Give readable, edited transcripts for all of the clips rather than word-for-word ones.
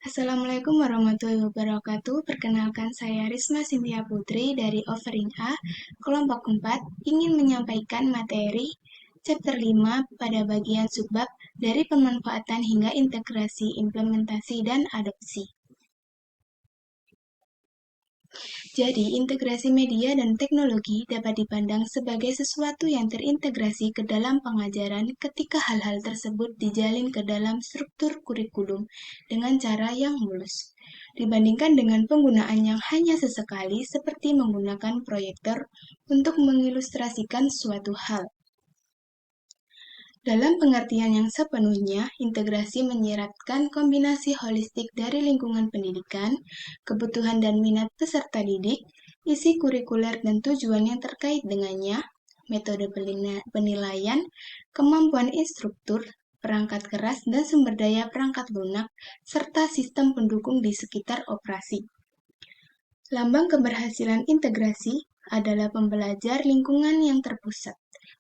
Assalamualaikum warahmatullahi wabarakatuh. Perkenalkan saya Risma Sintia Putri dari Offering A, kelompok 4, ingin menyampaikan materi chapter 5 pada bagian subbab dari pemanfaatan hingga integrasi, implementasi, dan adopsi. Jadi, integrasi media dan teknologi dapat dipandang sebagai sesuatu yang terintegrasi ke dalam pengajaran ketika hal-hal tersebut dijalin ke dalam struktur kurikulum dengan cara yang mulus. Dibandingkan dengan penggunaan yang hanya sesekali seperti menggunakan proyektor untuk mengilustrasikan suatu hal. Dalam pengertian yang sepenuhnya, integrasi menyiratkan kombinasi holistik dari lingkungan pendidikan, kebutuhan dan minat peserta didik, isi kurikuler dan tujuan yang terkait dengannya, metode penilaian, kemampuan instruktur, perangkat keras dan sumber daya perangkat lunak, serta sistem pendukung di sekitar operasi. Lambang keberhasilan integrasi adalah pembelajar lingkungan yang terpusat,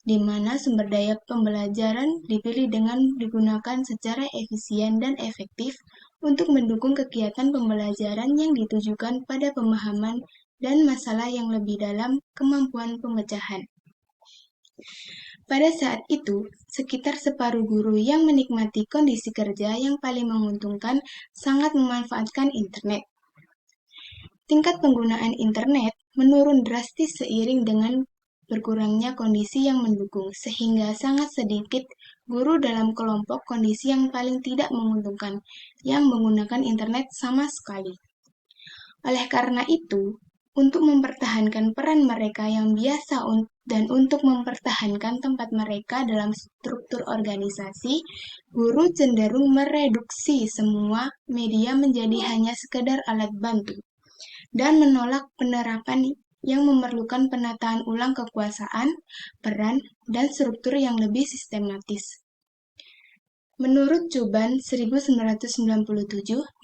di mana sumber daya pembelajaran dipilih dengan digunakan secara efisien dan efektif untuk mendukung kegiatan pembelajaran yang ditujukan pada pemahaman dan masalah yang lebih dalam kemampuan pemecahan. Pada saat itu, sekitar separuh guru yang menikmati kondisi kerja yang paling menguntungkan sangat memanfaatkan internet. Tingkat penggunaan internet menurun drastis seiring dengan berkurangnya kondisi yang mendukung, sehingga sangat sedikit guru dalam kelompok kondisi yang paling tidak menguntungkan yang menggunakan internet sama sekali. Oleh karena itu, untuk mempertahankan peran mereka yang biasa dan untuk mempertahankan tempat mereka dalam struktur organisasi, guru cenderung mereduksi semua media menjadi hanya sekedar alat bantu dan menolak penerapan yang memerlukan penataan ulang kekuasaan, peran, dan struktur yang lebih sistematis. Menurut Cuban 1997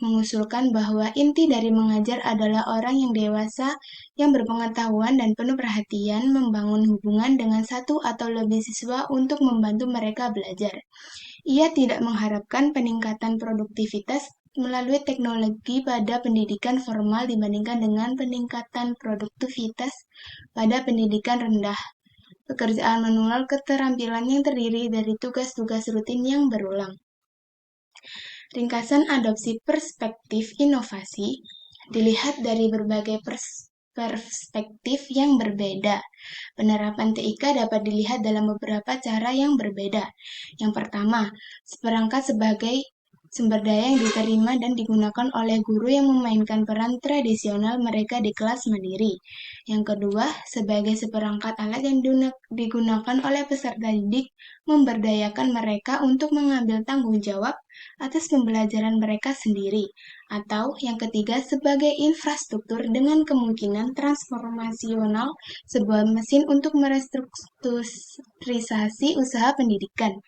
mengusulkan bahwa inti dari mengajar adalah orang yang dewasa yang berpengetahuan dan penuh perhatian membangun hubungan dengan satu atau lebih siswa untuk membantu mereka belajar. Ia tidak mengharapkan peningkatan produktivitas melalui teknologi pada pendidikan formal dibandingkan dengan peningkatan produktivitas pada pendidikan rendah. Pekerjaan manual keterampilan yang terdiri dari tugas-tugas rutin yang berulang. Ringkasan adopsi perspektif inovasi dilihat dari berbagai perspektif yang berbeda. Penerapan TIK dapat dilihat dalam beberapa cara yang berbeda. Yang pertama, seperangkat sebagai sumber daya yang diterima dan digunakan oleh guru yang memainkan peran tradisional mereka di kelas mandiri. Yang kedua, sebagai seperangkat alat yang digunakan oleh peserta didik memberdayakan mereka untuk mengambil tanggung jawab atas pembelajaran mereka sendiri. Atau yang ketiga, sebagai infrastruktur dengan kemungkinan transformasional sebuah mesin untuk merestrukturisasi usaha pendidikan.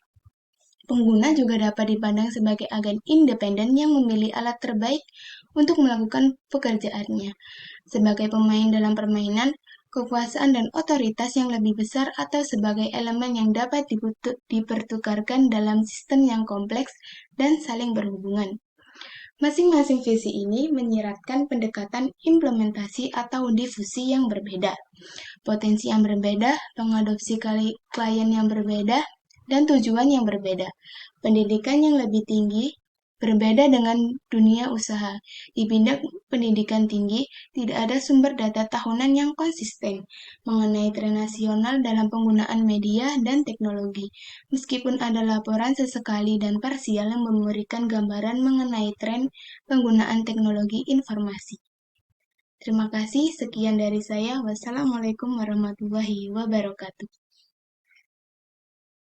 Pengguna juga dapat dipandang sebagai agen independen yang memilih alat terbaik untuk melakukan pekerjaannya, sebagai pemain dalam permainan, kekuasaan dan otoritas yang lebih besar atau sebagai elemen yang dapat dipertukarkan dalam sistem yang kompleks dan saling berhubungan. Masing-masing visi ini menyiratkan pendekatan implementasi atau difusi yang berbeda, potensi yang berbeda, pengadopsi klien yang berbeda, dan tujuan yang berbeda. Pendidikan yang lebih tinggi berbeda dengan dunia usaha. Di bidang pendidikan tinggi, tidak ada sumber data tahunan yang konsisten mengenai tren nasional dalam penggunaan media dan teknologi, meskipun ada laporan sesekali dan parsial yang memberikan gambaran mengenai tren penggunaan teknologi informasi. Terima kasih, sekian dari saya. Wassalamualaikum warahmatullahi wabarakatuh.